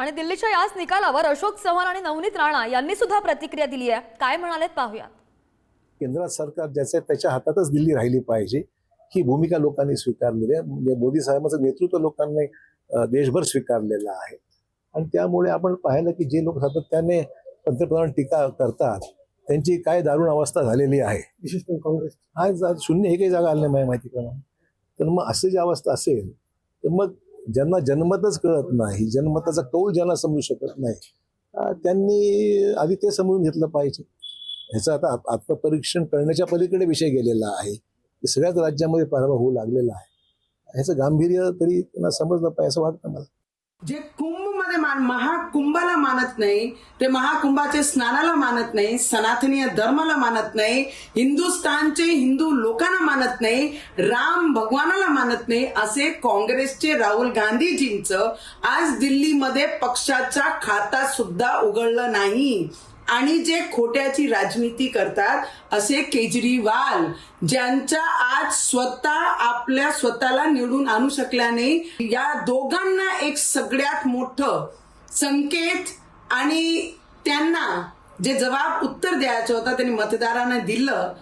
आणि दिल्लीच्या याच निकालावर अशोक चव्हाण आणि नवनीत राणा यांनी सुद्धा प्रतिक्रिया दिली आहे. काय म्हणालेत पाहूयात. केंद्रात सरकार ज्याच्या त्याच्या हातातच दिल्ली राहिली पाहिजे ही भूमिका लोकांनी स्वीकारलेली आहे. म्हणजे मोदी साहेबांचं नेतृत्व लोकांनी देशभर स्वीकारलेलं आहे. आणि त्यामुळे आपण पाहिलं की जे लोक सातत्याने पंतप्रधान टीका करतात त्यांची काय दारुण अवस्था झालेली आहे. विशेषतः काँग्रेस आज शून्य एकही जागा आली नाही माहिती का. तर मग असं जी अवस्था असेल तर मग ज्यांना जनमतच कळत नाही, जनमताचा कौल ज्यांना समजू शकत नाही, त्यांनी आधी ते समजून घेतलं पाहिजे. ह्याचं आता आत्मपरीक्षण करण्याच्या पलीकडे विषय गेलेला आहे. सगळ्याच राज्यामध्ये पराभव होऊ लागलेला आहे. ह्याचं गांभीर्य तरी त्यांना समजलं पाहिजे असं वाटतं मला. जे कुंभमध्ये महाकुंभाला मानत नाही, ते महाकुंभाचे स्नानाला मानत नाही, सनातनीय धर्माला मानत नाही, हिंदुस्थानचे हिंदू लोकांना मानत नाही, राम भगवानाला मानत नाही, असे काँग्रेसचे राहुल गांधीजींचं आज दिल्लीमध्ये पक्षाचा खाता सुद्धा उघडलं नाही. आणि जे खोट्याची राजनीती करतात असे केजरीवाल, ज्यांचा आज आपल्या स्वतःला निवडून आणू शकल्या नाही, या दोघांना एक सगळ्यात मोठं संकेत आणि त्यांना जे जबाब उत्तर द्यायचं होतं त्यांनी मतदारांना दिलं.